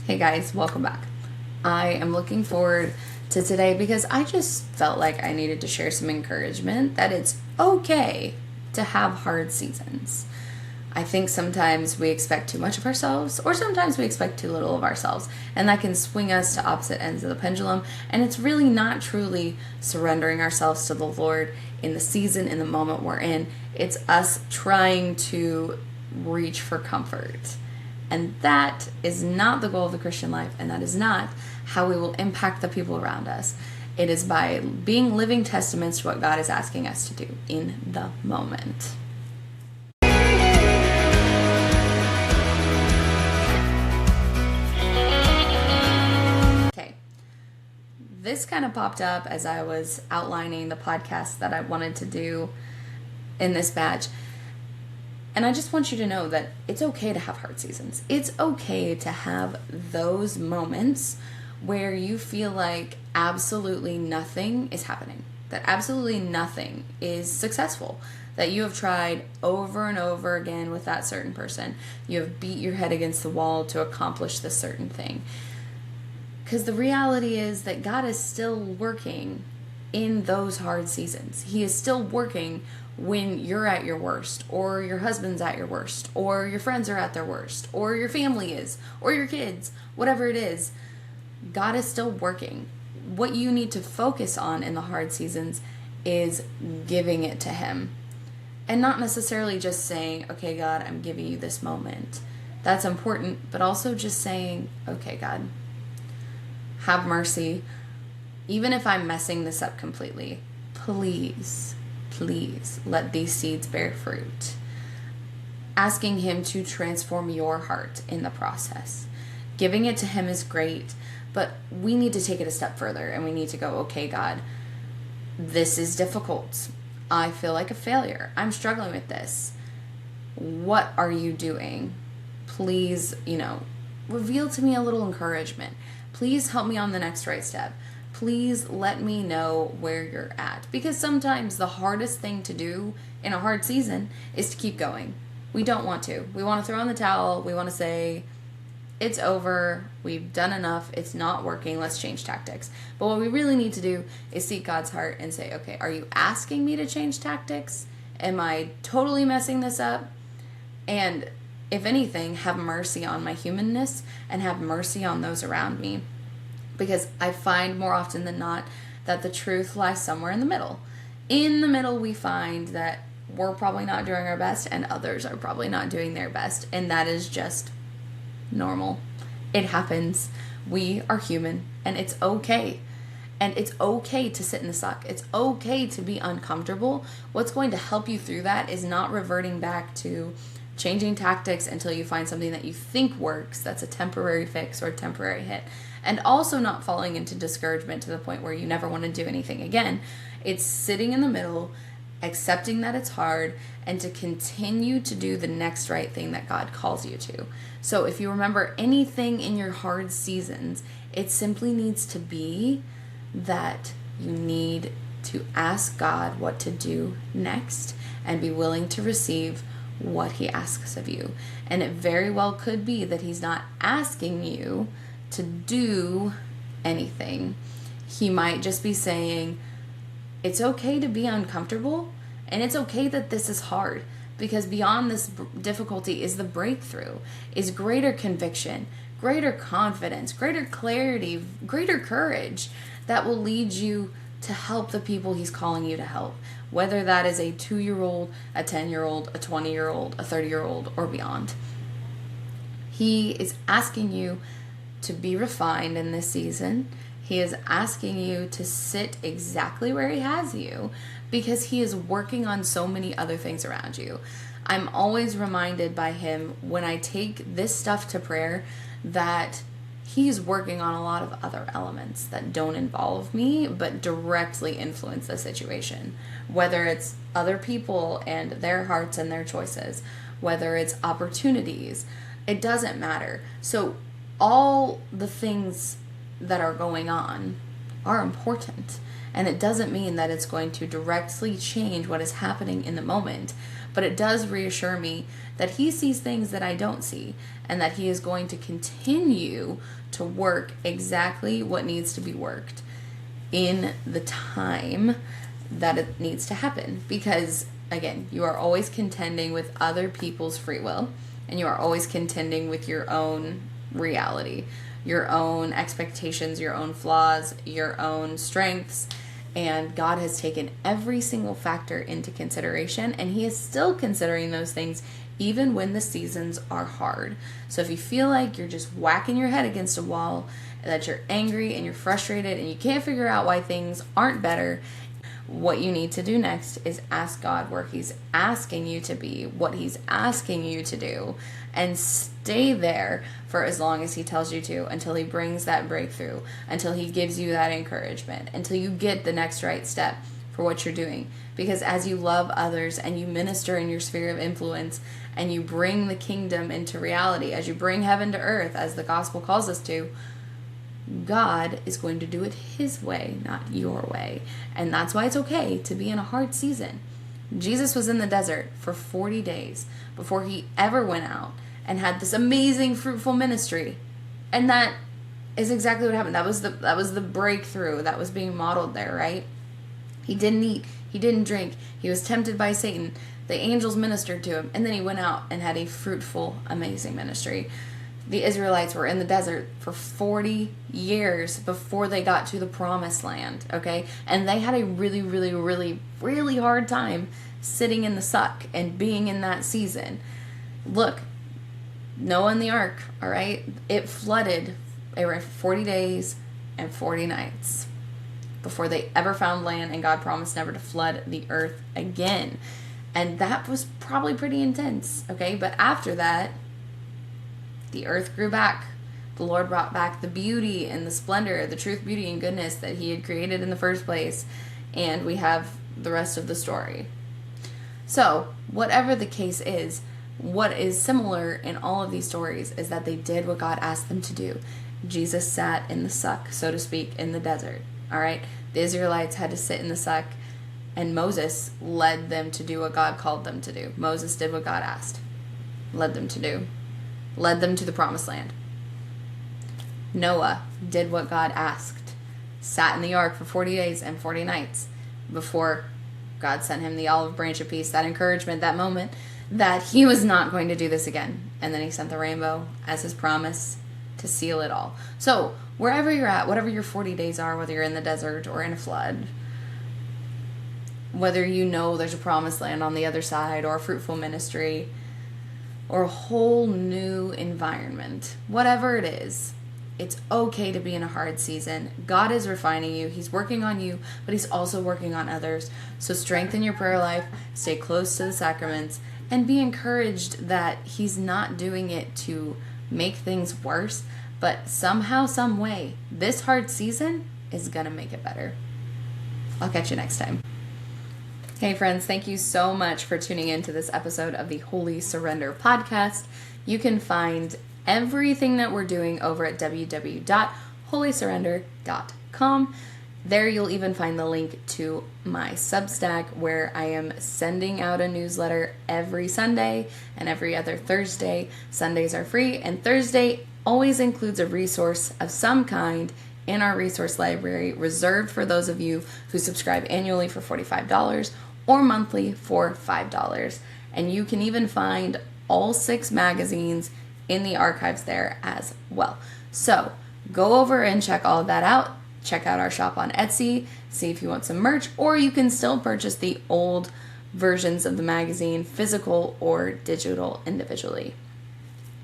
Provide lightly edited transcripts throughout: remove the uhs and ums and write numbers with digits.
Hey guys, welcome back. I am looking forward to today because I just felt like I needed to share some encouragement that it's okay to have hard seasons. I think sometimes we expect too much of ourselves, or sometimes we expect too little of ourselves, and that can swing us to opposite ends of the pendulum. And it's really not truly surrendering ourselves to the Lord in the season, in the moment we're in. It's us trying to reach for comfort. And that is not the goal of the Christian life, and that is not how we will impact the people around us. It is by being living testaments to what God is asking us to do in the moment. Okay, this kind of popped up as I was outlining the podcast that I wanted to do in this batch. And I just want you to know that it's okay to have hard seasons. It's okay to have those moments where you feel like absolutely nothing is happening, that absolutely nothing is successful, that you have tried over and over again with that certain person. You have beat your head against the wall to accomplish this certain thing. Because the reality is that God is still working in those hard seasons. He is still working when you're at your worst, or your husband's at your worst, or your friends are at their worst, or your family is, or your kids, whatever it is. God is still working. What you need to focus on in the hard seasons is giving it to Him. And not necessarily just saying, okay, God, I'm giving you this moment. That's important, but also just saying, okay, God, have mercy. Even if I'm messing this up completely, please let these seeds bear fruit. Asking Him to transform your heart in the process. Giving it to Him is great, but we need to take it a step further, and we need to go, okay, God, this is difficult. I feel like a failure. I'm struggling with this. What are you doing? Please, reveal to me a little encouragement. Please help me on the next right step. Please let me know where you're at. Because sometimes the hardest thing to do in a hard season is to keep going. We don't want to. We want to throw in the towel. We want to say, it's over. We've done enough. It's not working. Let's change tactics. But what we really need to do is seek God's heart and say, okay, are you asking me to change tactics? Am I totally messing this up? And if anything, have mercy on my humanness and have mercy on those around me. Because I find more often than not that the truth lies somewhere in the middle. In the middle, we find that we're probably not doing our best and others are probably not doing their best. And that is just normal. It happens. We are human, and it's okay. And it's okay to sit in the suck. It's okay to be uncomfortable. What's going to help you through that is not reverting back to changing tactics until you find something that you think works, that's a temporary fix or a temporary hit. And also not falling into discouragement to the point where you never want to do anything again. It's sitting in the middle, accepting that it's hard, and to continue to do the next right thing that God calls you to. So if you remember anything in your hard seasons, it simply needs to be that you need to ask God what to do next and be willing to receive what He asks of you. And it very well could be that He's not asking you to do anything. He might just be saying, it's okay to be uncomfortable, and it's okay that this is hard, because beyond this difficulty is the breakthrough, is greater conviction, greater confidence, greater clarity, greater courage that will lead you to help the people He's calling you to help. Whether that is a 2-year-old, a 10-year-old, a 20-year-old, a 30-year-old, or beyond. He is asking you to be refined in this season. He is asking you to sit exactly where He has you, because He is working on so many other things around you. I'm always reminded by Him when I take this stuff to prayer that He's working on a lot of other elements that don't involve me but directly influence the situation. Whether it's other people and their hearts and their choices, whether it's opportunities, it doesn't matter. So all the things that are going on are important. And it doesn't mean that it's going to directly change what is happening in the moment, but it does reassure me that he sees things that I don't see, and that he is going to continue to work exactly what needs to be worked in the time that it needs to happen. Because, again, you are always contending with other people's free will, and you are always contending with your own reality, your own expectations, your own flaws, your own strengths. And God has taken every single factor into consideration, and he is still considering those things even when the seasons are hard. So if you feel like you're just whacking your head against a wall, that you're angry and you're frustrated and you can't figure out why things aren't better, what you need to do next is ask God where he's asking you to be, what he's asking you to do, and stay there for as long as he tells you to, until he brings that breakthrough, until he gives you that encouragement, until you get the next right step for what you're doing. Because as you love others and you minister in your sphere of influence and you bring the kingdom into reality, as you bring heaven to earth, as the gospel calls us to, God is going to do it his way, not your way. And that's why it's okay to be in a hard season. Jesus was in the desert for 40 days before he ever went out and had this amazing fruitful ministry. And that is exactly what happened. That was the breakthrough that was being modeled there, right? He didn't eat, he didn't drink, he was tempted by Satan. The angels ministered to him, and then he went out and had a fruitful, amazing ministry. The Israelites were in the desert for 40 years before they got to the promised land, okay? And they had a really, really, really, really hard time sitting in the suck and being in that season. Look, Noah and the ark, all right? It flooded. They were 40 days and 40 nights before they ever found land, and God promised never to flood the earth again. And that was probably pretty intense, okay? But after that, the earth grew back. The Lord brought back the beauty and the splendor, the truth, beauty, and goodness that he had created in the first place. And we have the rest of the story. So, whatever the case is, what is similar in all of these stories is that they did what God asked them to do. Jesus sat in the suck, so to speak, in the desert. All right? The Israelites had to sit in the suck, and Moses led them to do what God called them to do. Moses did what God asked, led them to do. Led them to the promised land. Noah did what God asked. Sat in the ark for 40 days and 40 nights before God sent him the olive branch of peace, that encouragement, that moment that he was not going to do this again. And then he sent the rainbow as his promise to seal it all. So wherever you're at, whatever your 40 days are, whether you're in the desert or in a flood, whether you know there's a promised land on the other side or a fruitful ministry, or a whole new environment, whatever it is, it's okay to be in a hard season. God is refining you. He's working on you, but he's also working on others. So strengthen your prayer life, stay close to the sacraments, and be encouraged that he's not doing it to make things worse, but somehow, some way, this hard season is gonna make it better. I'll catch you next time. Hey friends, thank you so much for tuning in to this episode of the Holy Surrender podcast. You can find everything that we're doing over at www.holysurrender.com. There you'll even find the link to my Substack, where I am sending out a newsletter every Sunday and every other Thursday. Sundays are free, and Thursday always includes a resource of some kind in our resource library, reserved for those of you who subscribe annually for $45 or monthly for $5. And you can even find all 6 magazines in the archives there as well. So go over and check all of that out. Check out our shop on Etsy, see if you want some merch, or you can still purchase the old versions of the magazine, physical or digital, individually.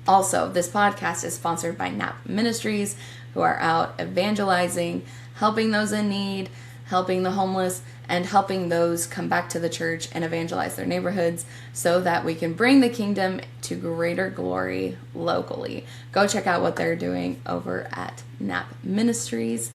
Also, this podcast is sponsored by Nap Ministries, who are out evangelizing, helping those in need, helping the homeless, and helping those come back to the church and evangelize their neighborhoods so that we can bring the kingdom to greater glory locally. Go check out what they're doing over at Nap Ministries.